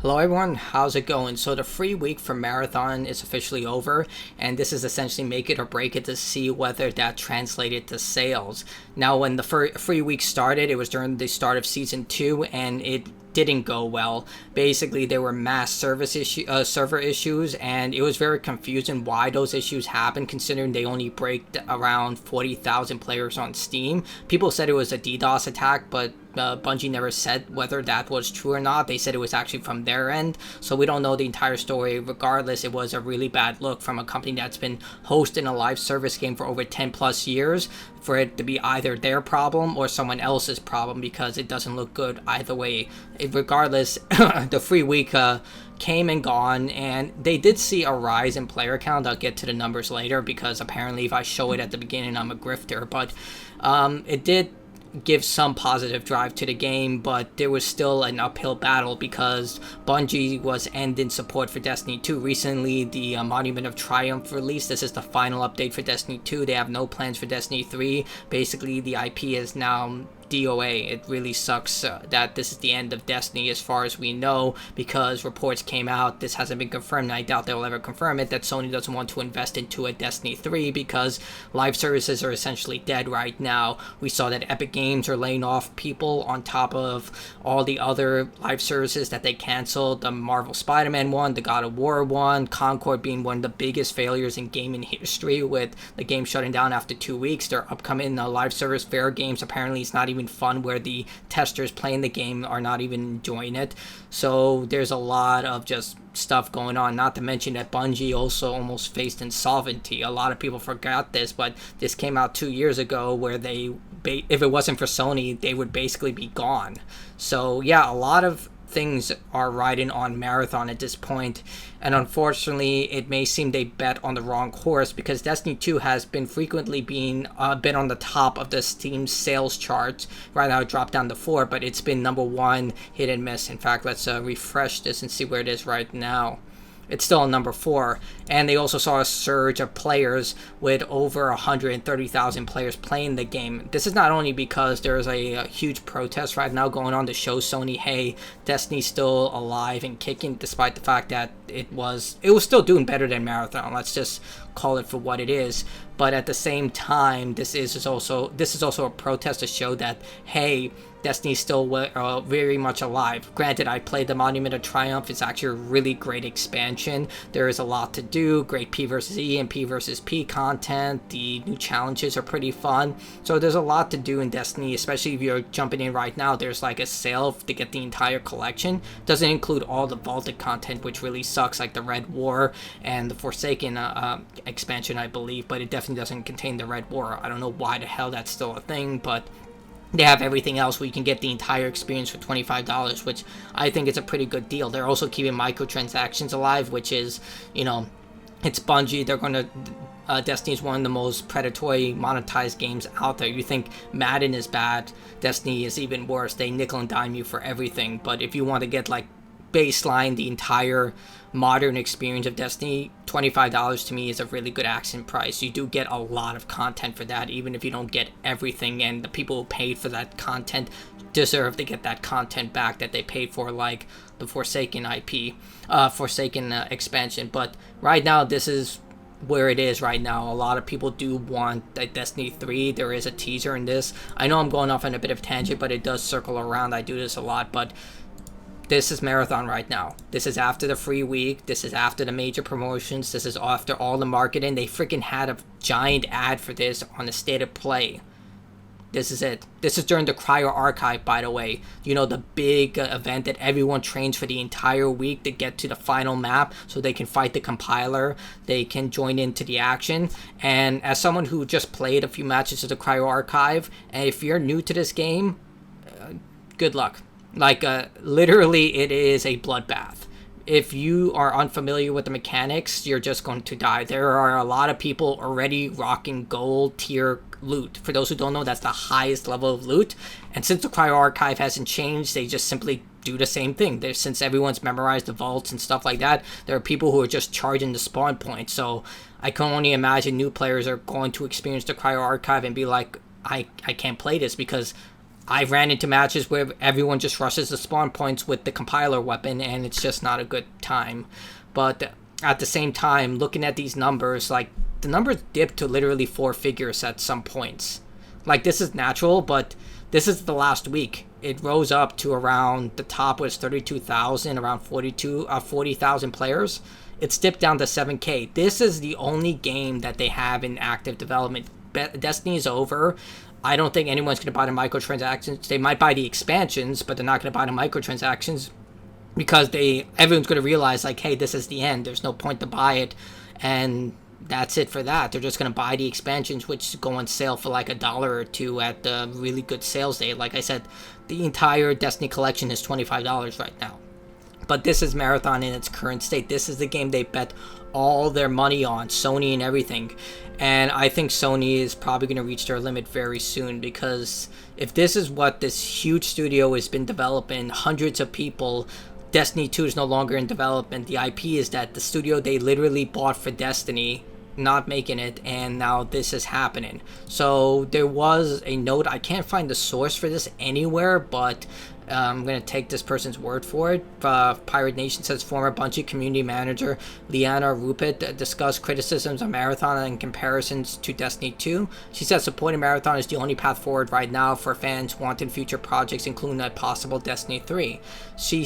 Hello everyone, how's it going? So the free week for Marathon is officially over, and this is essentially make it or break it to see whether that translated to sales. Now when the free week started, it was during the start of Season 2, and it didn't go well. Basically, there were mass server issues, and it was very confusing why those issues happened, considering they only break around 40,000 players on Steam. People said it was a DDoS attack, but Bungie never said whether that was true or not. They said it was actually from their end, so we don't know the entire story. Regardless, it was a really bad look from a company that's been hosting a live service game for over 10 plus years for it to be either their problem or someone else's problem, because it doesn't look good either way. Regardless, the free week came and gone, and they did see a rise in player count. I'll get to the numbers later, because apparently if I show it at the beginning, I'm a grifter. But it did give some positive drive to the game, but there was still an uphill battle because Bungie was ending support for Destiny 2. Recently, the Monument of Triumph released. This is the final update for Destiny 2. They have no plans for Destiny 3. Basically, the IP is now DOA. It really sucks that this is the end of Destiny as far as we know, because reports came out, this hasn't been confirmed, and I doubt they'll ever confirm it, that Sony doesn't want to invest into a Destiny 3 because live services are essentially dead right now. We saw that Epic Games are laying off people on top of all the other live services that they canceled. The Marvel Spider-Man one, the God of War one, Concord being one of the biggest failures in gaming history, with the game shutting down after 2 weeks. Their upcoming live service Fair Games, apparently it's not even fun, where the testers playing the game are not even enjoying it. So there's a lot of just stuff going on, not to mention that Bungie also almost faced insolvency. A lot of people forgot this, but this came out 2 years ago, where they, if it wasn't for Sony, they would basically be gone. So yeah, a lot of things are riding on Marathon at this point, and unfortunately it may seem they bet on the wrong horse, because Destiny 2 has been frequently been on the top of the Steam sales charts. Right now it dropped down to 4, but it's been number 1 hit and miss. In fact, let's refresh this and see where it is right now. It's still on number 4, and they also saw a surge of players, with over 130,000 players playing the game. This is not only because there's a huge protest right now going on to show Sony, hey, Destiny's still alive and kicking, despite the fact that it was still doing better than Marathon. Let's just call it for what it is. But at the same time, this is also a protest to show that, hey, Destiny's still very much alive. Granted, I played the Monument of Triumph. It's actually a really great expansion. There is a lot to do. Great P versus E and P versus P content. The new challenges are pretty fun. So there's a lot to do in Destiny, especially if you're jumping in right now. There's like a sale to get the entire collection. Doesn't include all the vaulted content, which really sucks, like the Red War and the Forsaken expansion, I believe. But it definitely doesn't contain the Red War. I don't know why the hell that's still a thing, but they have everything else where you can get the entire experience for $25, which I think is a pretty good deal. They're also keeping microtransactions alive, which is, it's Bungie. They're going to... Destiny is one of the most predatory monetized games out there. You think Madden is bad, Destiny is even worse. They nickel and dime you for everything. But if you want to get, like, baseline the entire modern experience of Destiny, $25 to me is a really good accent price. You do get a lot of content for that, even if you don't get everything, and the people who paid for that content deserve to get that content back that they paid for, like the Forsaken expansion. But right now, this is where it is right now. A lot of people do want a Destiny 3. There is a teaser in this. I know I'm going off on a bit of tangent, but it does circle around. I do this a lot, but this is Marathon right now. This is after the free week. This is after the major promotions. This is after all the marketing. They freaking had a giant ad for this on the State of Play. This is it. This is during the Cryo Archive, by the way. The big event that everyone trains for the entire week to get to the final map so they can fight the compiler. They can join into the action. And as someone who just played a few matches of the Cryo Archive, and if you're new to this game, good luck. Like, literally, it is a bloodbath. If you are unfamiliar with the mechanics, you're just going to die. There are a lot of people already rocking gold tier loot. For those who don't know, that's the highest level of loot. And since the Cryo Archive hasn't changed, they just simply do the same thing. Since everyone's memorized the vaults and stuff like that, there are people who are just charging the spawn point. So I can only imagine new players are going to experience the Cryo Archive and be like, I can't play this, because I've ran into matches where everyone just rushes the spawn points with the compiler weapon, and it's just not a good time. But at the same time, looking at these numbers, like, the numbers dip to literally 4 figures at some points. Like, this is natural, but this is the last week. It rose up to around, the top was 32,000, around 40,000 players. It's dipped down to 7K. This is the only game that they have in active development. Destiny is over. I don't think anyone's going to buy the microtransactions. They might buy the expansions, but they're not going to buy the microtransactions because everyone's going to realize, like, hey, this is the end. There's no point to buy it, and that's it for that. They're just going to buy the expansions, which go on sale for like $1 or $2 at the really good sales day. Like I said, the entire Destiny collection is $25 right now. But this is Marathon in its current state. This is the game they bet all their money on, Sony and everything. And I think Sony is probably going to reach their limit very soon, because if this is what this huge studio has been developing, hundreds of people, Destiny 2 is no longer in development. The IP is that the studio they literally bought for Destiny not making it, and now this is happening. So there was a note, I can't find the source for this anywhere, but I'm going to take this person's word for it. Pirate Nation says former Bungie community manager Liana Rupert discussed criticisms of Marathon and comparisons to Destiny 2. She said supporting Marathon is the only path forward right now for fans wanting future projects, including a possible Destiny 3. She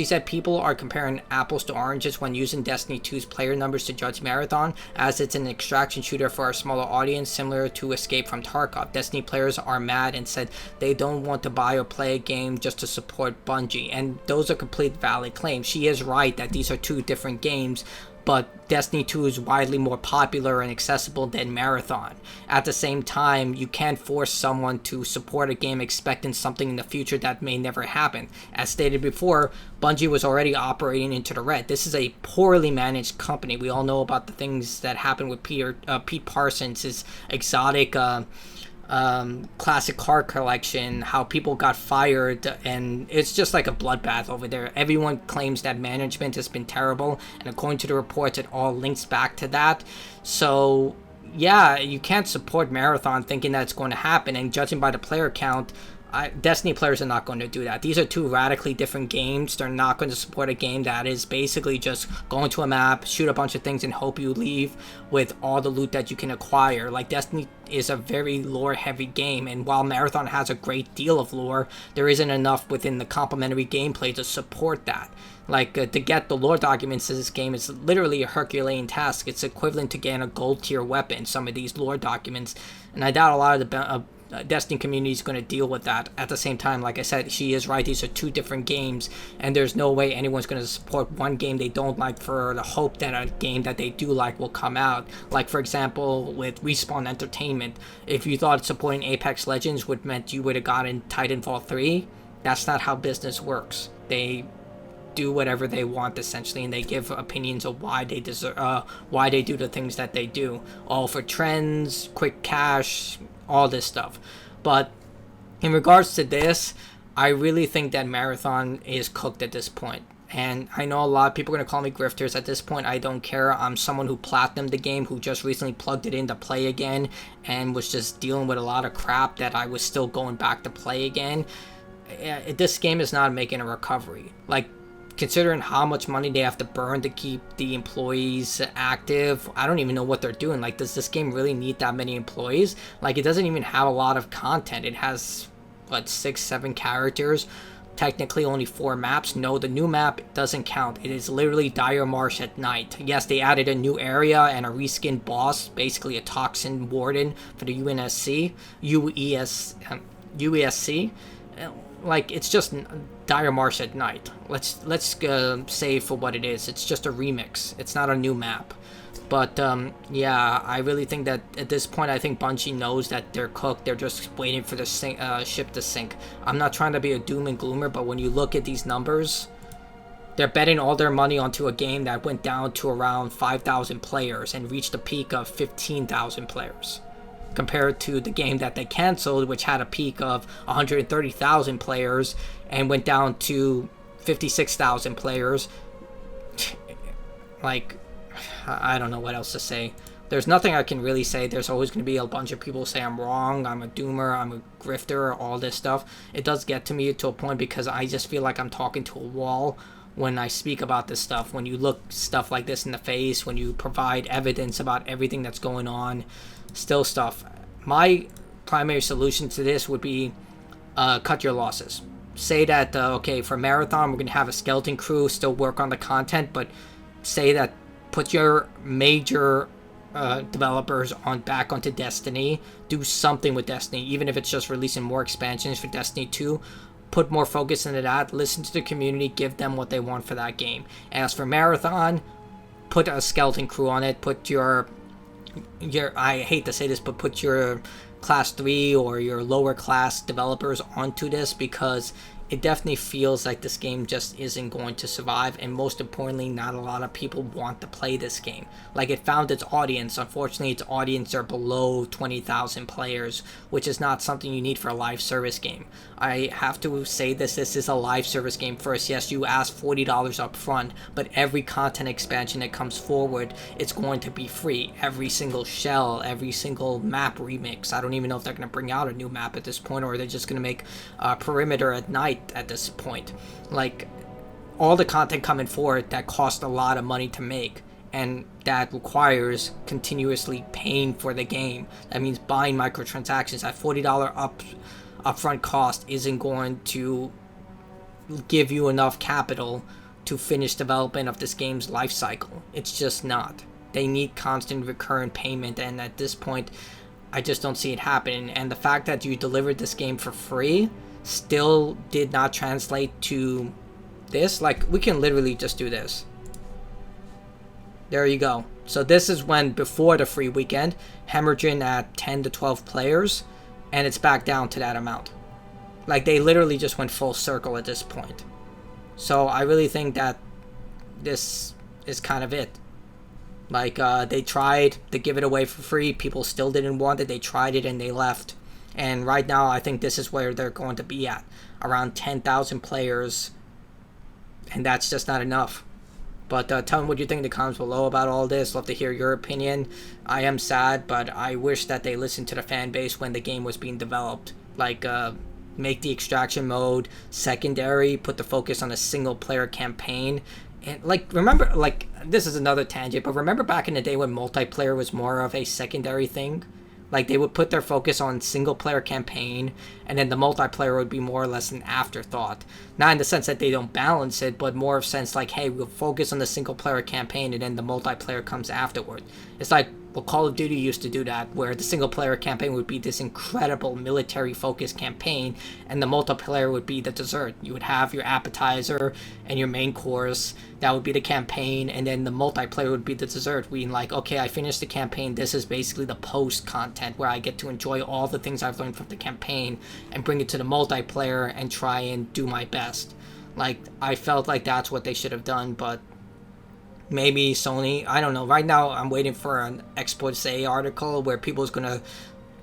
said people are comparing apples to oranges when using Destiny 2's player numbers to judge Marathon, as it's an extraction shooter for a smaller audience similar to Escape from Tarkov. Destiny players are mad and said they don't want to buy or play a game just to support Bungie, and those are complete valid claims. She is right that these are two different games, but Destiny 2 is widely more popular and accessible than Marathon. At the same time, you can't force someone to support a game expecting something in the future that may never happen. As stated before, Bungie was already operating into the red. This is a poorly managed company. We all know about the things that happened with Pete Parsons, his exotic classic car collection, how people got fired, and it's just like a bloodbath over there. Everyone claims that management has been terrible, and according to the reports, it all links back to that. So yeah, you can't support Marathon thinking that's going to happen, and judging by the player count, Destiny players are not going to do that. These are two radically different games. They're not going to support a game that is basically just go into a map, shoot a bunch of things, and hope you leave with all the loot that you can acquire. Like, Destiny is a very lore-heavy game, and while Marathon has a great deal of lore, there isn't enough within the complementary gameplay to support that. Like, to get the lore documents to this game is literally a Herculean task. It's equivalent to getting a gold-tier weapon, some of these lore documents, and I doubt a lot of the Destiny community is going to deal with that. At the same time, like I said, she is right. These are two different games, and there's no way anyone's going to support one game they don't like for the hope that a game that they do like will come out. Like, for example, with Respawn Entertainment, if you thought supporting Apex Legends would meant you would have gotten Titanfall 3, that's not how business works. They do whatever they want, essentially, and they give opinions of why they deserve, why they do the things that they do, all for trends, quick cash, all this stuff. But in regards to this, I really think that Marathon is cooked at this point. And I know a lot of people are going to call me grifters at this point. I don't care. I'm someone who platinumed the game, who just recently plugged it in to play again, and was just dealing with a lot of crap that I was still going back to play again. This game is not making a recovery. Like, considering how much money they have to burn to keep the employees active, I don't even know what they're doing. Like, does this game really need that many employees? Like, it doesn't even have a lot of content. It has, what, 6-7 characters, technically only 4 maps. No, the new map doesn't count. It is literally Dire Marsh at night. Yes, they added a new area and a reskinned boss, basically a toxin warden for the UESC. Like, it's just Dire Marsh at night. Let's say for what it is. It's just a remix. It's not a new map. But yeah, I really think that at this point, I think Bungie knows that they're cooked. They're just waiting for the ship to sink. I'm not trying to be a doom and gloomer, but when you look at these numbers, they're betting all their money onto a game that went down to around 5,000 players and reached a peak of 15,000 players. Compared to the game that they canceled, which had a peak of 130,000 players and went down to 56,000 players. Like, I don't know what else to say. there's nothing I can really say. There's always going to be a bunch of people say I'm wrong, I'm a doomer, I'm a grifter, all this stuff. It does get to me to a point because I just feel like I'm talking to a wall when I speak about this stuff. When you look stuff like this in the face, when you provide evidence about everything that's going on, still stuff. My primary solution to this would be cut your losses. Say that, okay, for Marathon, we're going to have a skeleton crew, still work on the content, but say that put your major developers back onto Destiny. Do something with Destiny, even if it's just releasing more expansions for Destiny 2. Put more focus into that. Listen to the community. Give them what they want for that game. As for Marathon, put a skeleton crew on it. Put your I hate to say this, but put your class 3 or your lower class developers onto this, because it definitely feels like this game just isn't going to survive, and most importantly, not a lot of people want to play this game. Like, it found its audience. Unfortunately, its audience are below 20,000 players, which is not something you need for a live service game. I have to say this is a live service game first. Yes, you ask $40 up front, but every content expansion that comes forward, it's going to be free. Every single shell, every single map remix. I don't even know if they're going to bring out a new map at this point, or they're just going to make Perimeter at night at this point. Like, all the content coming forward that costs a lot of money to make, and that requires continuously paying for the game. That means buying microtransactions. That $40 upfront cost isn't going to give you enough capital to finish development of this game's life cycle. It's just not. They need constant recurrent payment, and at this point, I just don't see it happening. And the fact that you delivered this game for free still did not translate to this. Like, we can literally just do this. There you go. So this is when, before the free weekend, hemorrhaging at 10 to 12 players, and it's back down to that amount. Like, they literally just went full circle at this point. So I really think that this is kind of it. Like, they tried to give it away for free. People still didn't want it. They tried it and they left. And right now, I think this is where they're going to be at. Around 10,000 players. And that's just not enough. But tell me what you think in the comments below about all this. Love to hear your opinion. I am sad, but I wish that they listened to the fan base when the game was being developed. Like, make the extraction mode secondary. Put the focus on a single player campaign. And, like, remember, like, this is another tangent, but remember back in the day when multiplayer was more of a secondary thing? Like, they would put their focus on single-player campaign, and then the multiplayer would be more or less an afterthought. Not in the sense that they don't balance it, but more of sense like, hey, we'll focus on the single-player campaign, and then the multiplayer comes afterward. It's like, well, Call of Duty used to do that, where the single-player campaign would be this incredible military-focused campaign, and the multiplayer would be the dessert. You would have your appetizer and your main course. That would be the campaign, and then the multiplayer would be the dessert. Being like, okay, I finished the campaign. This is basically the post content where I get to enjoy all the things I've learned from the campaign and bring it to the multiplayer and try and do my best. Like, I felt like that's what they should have done, but maybe Sony, I don't know. Right now, I'm waiting for an expose article where people's going to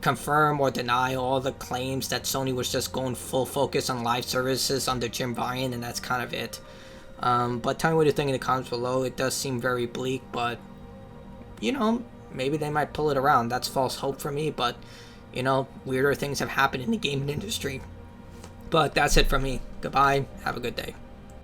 confirm or deny all the claims that Sony was just going full focus on live services under Jim Ryan, and that's kind of it. But tell me what you think in the comments below. It does seem very bleak, but, you know, maybe they might pull it around. That's false hope for me, but, you know, weirder things have happened in the gaming industry. But that's it from me. Goodbye. Have a good day.